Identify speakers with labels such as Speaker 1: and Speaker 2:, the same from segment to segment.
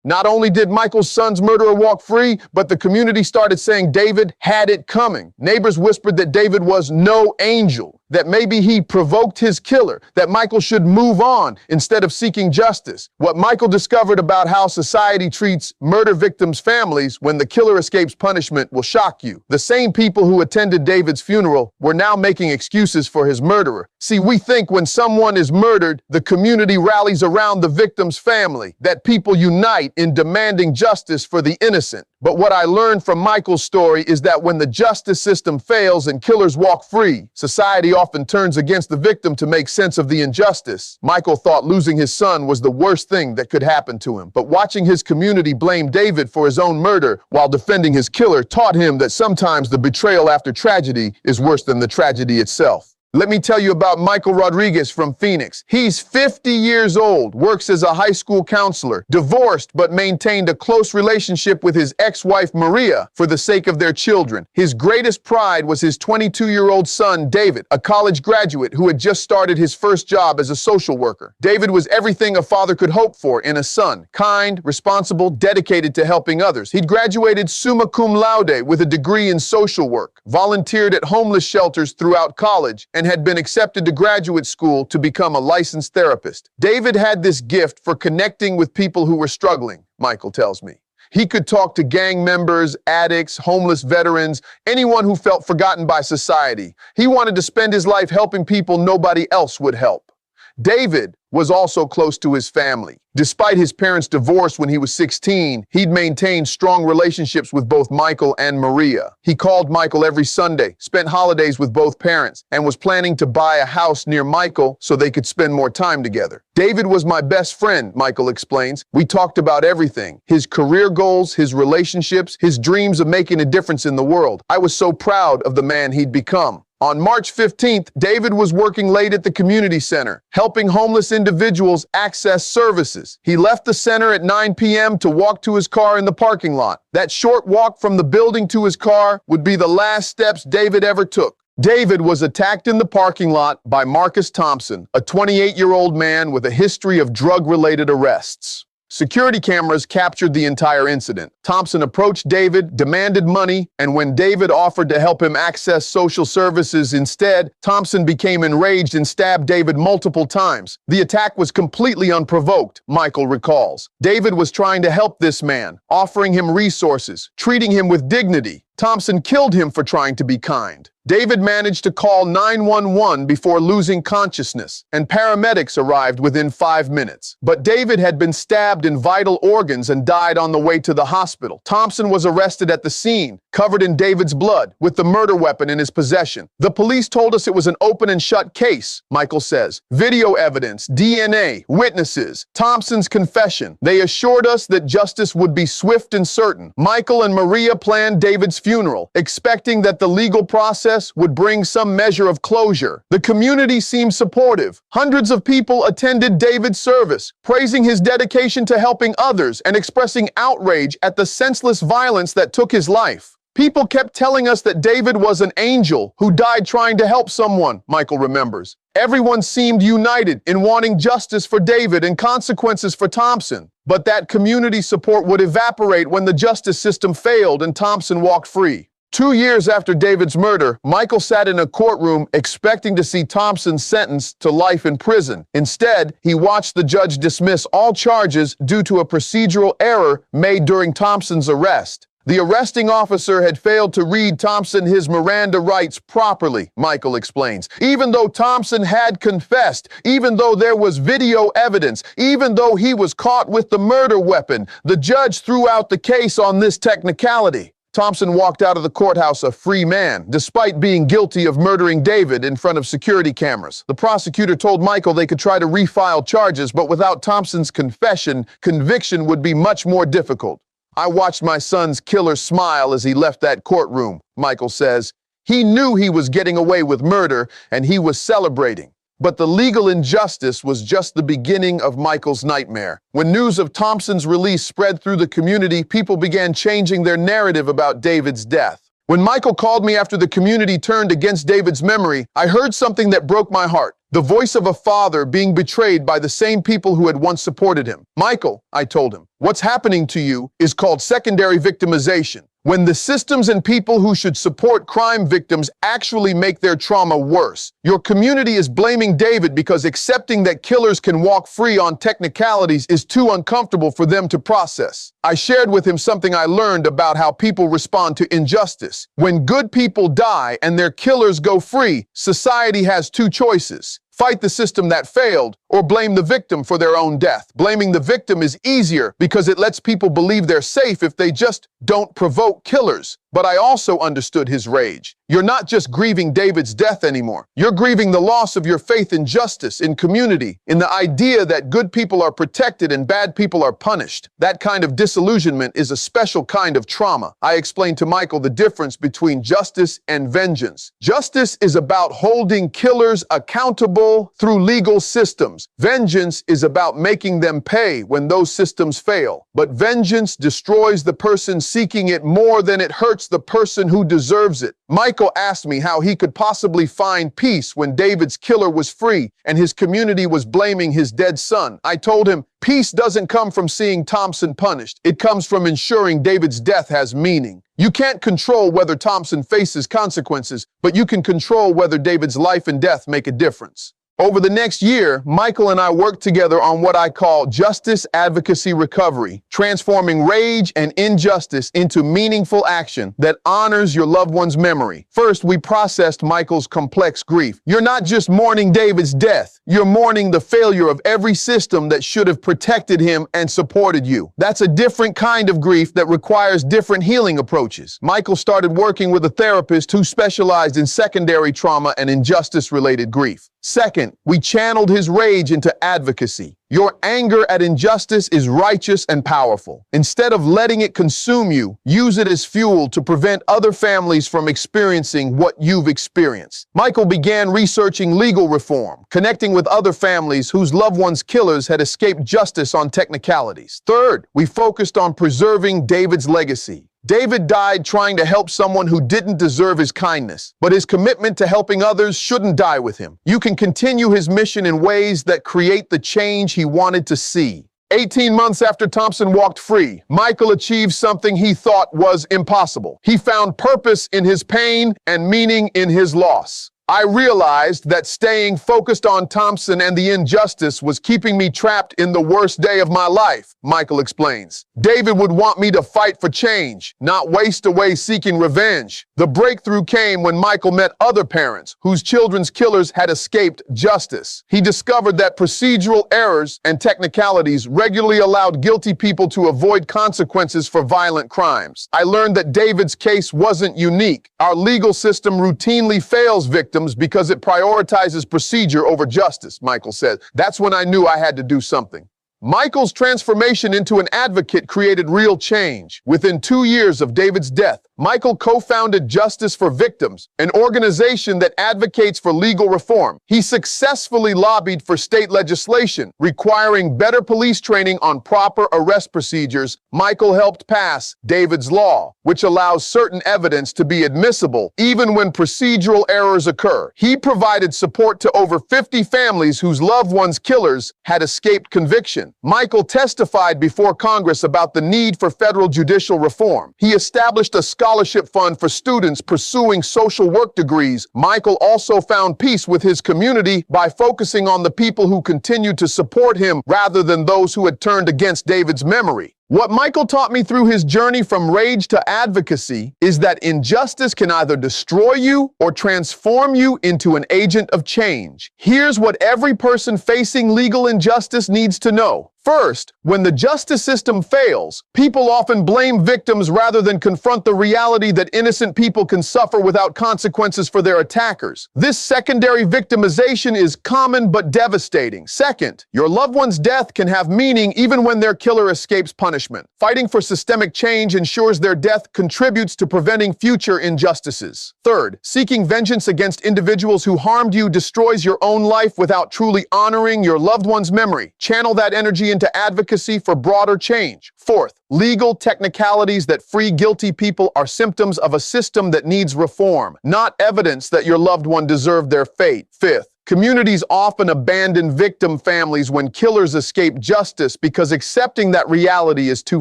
Speaker 1: Not only did Michael's son's murderer walk free, but the community started saying David had it coming. Neighbors whispered that David was no angel, that maybe he provoked his killer, that Michael should move on instead of seeking justice. What Michael discovered about how society treats murder victims' families when the killer escapes punishment will shock you. The same people who attended David's funeral were now making excuses for his murderer. See, we think when someone is murdered, the community rallies around the victim's family, that people unite in demanding justice for the innocent. But what I learned from Michael's story is that when the justice system fails and killers walk free, society often turns against the victim to make sense of the injustice. Michael thought losing his son was the worst thing that could happen to him. But watching his community blame David for his own murder while defending his killer taught him that sometimes the betrayal after tragedy is worse than the tragedy itself. Let me tell you about Michael Rodriguez from Phoenix. He's 50 years old, works as a high school counselor, divorced but maintained a close relationship with his ex-wife Maria for the sake of their children. His greatest pride was his 22-year-old son, David, a college graduate who had just started his first job as a social worker. David was everything a father could hope for in a son: kind, responsible, dedicated to helping others. He'd graduated summa cum laude with a degree in social work, volunteered at homeless shelters throughout college, and had been accepted to graduate school to become a licensed therapist. David had this gift for connecting with people who were struggling, Michael tells me. He could talk to gang members, addicts, homeless veterans, anyone who felt forgotten by society. He wanted to spend his life helping people nobody else would help. David was also close to his family. Despite his parents' divorce when he was 16, he'd maintained strong relationships with both Michael and Maria. He called Michael every Sunday, spent holidays with both parents, and was planning to buy a house near Michael so they could spend more time together. David was my best friend, Michael explains. We talked about everything: his career goals, his relationships, his dreams of making a difference in the world. I was so proud of the man he'd become. On March 15th, David was working late at the community center, helping homeless individuals access services. He left the center at 9 p.m. to walk to his car in the parking lot. That short walk from the building to his car would be the last steps David ever took. David was attacked in the parking lot by Marcus Thompson, a 28-year-old man with a history of drug-related arrests. Security cameras captured the entire incident. Thompson approached David, demanded money, and when David offered to help him access social services instead, Thompson became enraged and stabbed David multiple times. The attack was completely unprovoked, Michael recalls. David was trying to help this man, offering him resources, treating him with dignity. Thompson killed him for trying to be kind. David managed to call 911 before losing consciousness, and paramedics arrived within 5 minutes. But David had been stabbed in vital organs and died on the way to the hospital. Thompson was arrested at the scene, covered in David's blood, with the murder weapon in his possession. The police told us it was an open and shut case, Michael says. Video evidence, DNA, witnesses, Thompson's confession. They assured us that justice would be swift and certain. Michael and Maria planned David's funeral, expecting that the legal process would bring some measure of closure. The community seemed supportive. Hundreds of people attended David's service, praising his dedication to helping others and expressing outrage at the senseless violence that took his life. People kept telling us that David was an angel who died trying to help someone, Michael remembers. Everyone seemed united in wanting justice for David and consequences for Thompson. But that community support would evaporate when the justice system failed and Thompson walked free. 2 years after David's murder, Michael sat in a courtroom expecting to see Thompson sentenced to life in prison. Instead, he watched the judge dismiss all charges due to a procedural error made during Thompson's arrest. The arresting officer had failed to read Thompson his Miranda rights properly, Michael explains. Even though Thompson had confessed, even though there was video evidence, even though he was caught with the murder weapon, the judge threw out the case on this technicality. Thompson walked out of the courthouse a free man, despite being guilty of murdering David in front of security cameras. The prosecutor told Michael they could try to refile charges, but without Thompson's confession, conviction would be much more difficult. I watched my son's killer smile as he left that courtroom, Michael says. He knew he was getting away with murder, and he was celebrating. But the legal injustice was just the beginning of Michael's nightmare. When news of Thompson's release spread through the community, people began changing their narrative about David's death. When Michael called me after the community turned against David's memory, I heard something that broke my heart. The voice of a father being betrayed by the same people who had once supported him. Michael, I told him, what's happening to you is called secondary victimization. When the systems and people who should support crime victims actually make their trauma worse. Your community is blaming David because accepting that killers can walk free on technicalities is too uncomfortable for them to process. I shared with him something I learned about how people respond to injustice. When good people die and their killers go free, society has two choices. Fight the system that failed, or blame the victim for their own death. Blaming the victim is easier because it lets people believe they're safe if they just don't provoke killers. But I also understood his rage. You're not just grieving David's death anymore. You're grieving the loss of your faith in justice, in community, in the idea that good people are protected and bad people are punished. That kind of disillusionment is a special kind of trauma. I explained to Michael the difference between justice and vengeance. Justice is about holding killers accountable through legal systems. Vengeance is about making them pay when those systems fail. But vengeance destroys the person seeking it more than it hurts the person who deserves it. Michael asked me how he could possibly find peace when David's killer was free and his community was blaming his dead son. I told him, peace doesn't come from seeing Thompson punished. It comes from ensuring David's death has meaning. You can't control whether Thompson faces consequences, but you can control whether David's life and death make a difference. Over the next year, Michael and I worked together on what I call justice advocacy recovery, transforming rage and injustice into meaningful action that honors your loved one's memory. First, we processed Michael's complex grief. You're not just mourning David's death, you're mourning the failure of every system that should have protected him and supported you. That's a different kind of grief that requires different healing approaches. Michael started working with a therapist who specialized in secondary trauma and injustice-related grief. Second, we channeled his rage into advocacy. Your anger at injustice is righteous and powerful. Instead of letting it consume you, use it as fuel to prevent other families from experiencing what you've experienced. Michael began researching legal reform, connecting with other families whose loved ones' killers had escaped justice on technicalities. Third, we focused on preserving David's legacy. David died trying to help someone who didn't deserve his kindness, but his commitment to helping others shouldn't die with him. You can continue his mission in ways that create the change he wanted to see. 18 months after Thompson walked free, Michael achieved something he thought was impossible. He found purpose in his pain and meaning in his loss. I realized that staying focused on Thompson and the injustice was keeping me trapped in the worst day of my life, Michael explains. David would want me to fight for change, not waste away seeking revenge. The breakthrough came when Michael met other parents whose children's killers had escaped justice. He discovered that procedural errors and technicalities regularly allowed guilty people to avoid consequences for violent crimes. I learned that David's case wasn't unique. Our legal system routinely fails victims because it prioritizes procedure over justice, Michael said. That's when I knew I had to do something. Michael's transformation into an advocate created real change. Within 2 years of David's death, Michael co-founded Justice for Victims, an organization that advocates for legal reform. He successfully lobbied for state legislation requiring better police training on proper arrest procedures. Michael helped pass David's Law, which allows certain evidence to be admissible even when procedural errors occur. He provided support to over 50 families whose loved ones' killers had escaped conviction. Michael testified before Congress about the need for federal judicial reform. He established a scholarship fund for students pursuing social work degrees. Michael also found peace with his community by focusing on the people who continued to support him rather than those who had turned against David's memory. What Michael taught me through his journey from rage to advocacy is that injustice can either destroy you or transform you into an agent of change. Here's what every person facing legal injustice needs to know. First, when the justice system fails, people often blame victims rather than confront the reality that innocent people can suffer without consequences for their attackers. This secondary victimization is common but devastating. Second, your loved one's death can have meaning even when their killer escapes punishment. Fighting for systemic change ensures their death contributes to preventing future injustices. Third, seeking vengeance against individuals who harmed you destroys your own life without truly honoring your loved one's memory. Channel that energy into advocacy for broader change. Fourth, legal technicalities that free guilty people are symptoms of a system that needs reform, not evidence that your loved one deserved their fate. Fifth, Communities often abandon victim families when killers escape justice because accepting that reality is too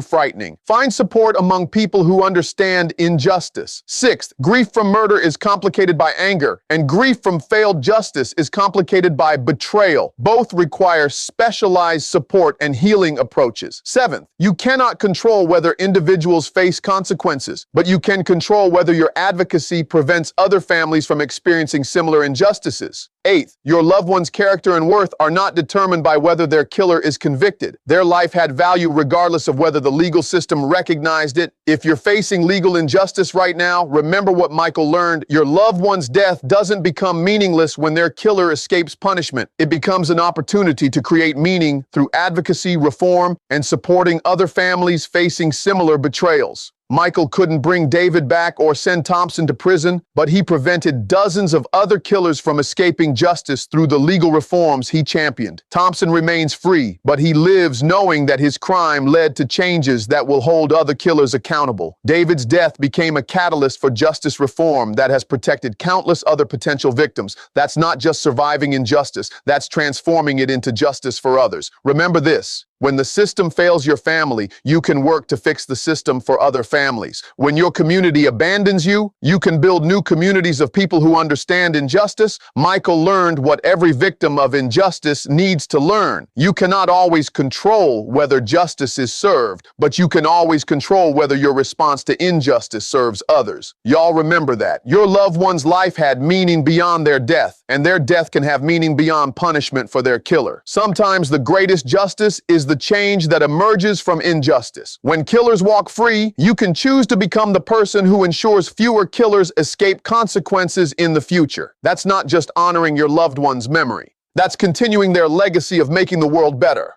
Speaker 1: frightening. Find support among people who understand injustice. Sixth, grief from murder is complicated by anger, and grief from failed justice is complicated by betrayal. Both require specialized support and healing approaches. Seventh, you cannot control whether individuals face consequences, but you can control whether your advocacy prevents other families from experiencing similar injustices. Eighth, your loved one's character and worth are not determined by whether their killer is convicted. Their life had value regardless of whether the legal system recognized it. If you're facing legal injustice right now, remember what Michael learned. Your loved one's death doesn't become meaningless when their killer escapes punishment. It becomes an opportunity to create meaning through advocacy, reform, and supporting other families facing similar betrayals. Michael couldn't bring David back or send Thompson to prison, but he prevented dozens of other killers from escaping justice through the legal reforms he championed. Thompson remains free, but he lives knowing that his crime led to changes that will hold other killers accountable. David's death became a catalyst for justice reform that has protected countless other potential victims. That's not just surviving injustice, that's transforming it into justice for others. Remember this. When the system fails your family, you can work to fix the system for other families. When your community abandons you, you can build new communities of people who understand injustice. Michael learned what every victim of injustice needs to learn. You cannot always control whether justice is served, but you can always control whether your response to injustice serves others. Y'all remember that. Your loved one's life had meaning beyond their death, and their death can have meaning beyond punishment for their killer. Sometimes the greatest justice is the change that emerges from injustice. When killers walk free, you can choose to become the person who ensures fewer killers escape consequences in the future. That's not just honoring your loved one's memory. That's continuing their legacy of making the world better.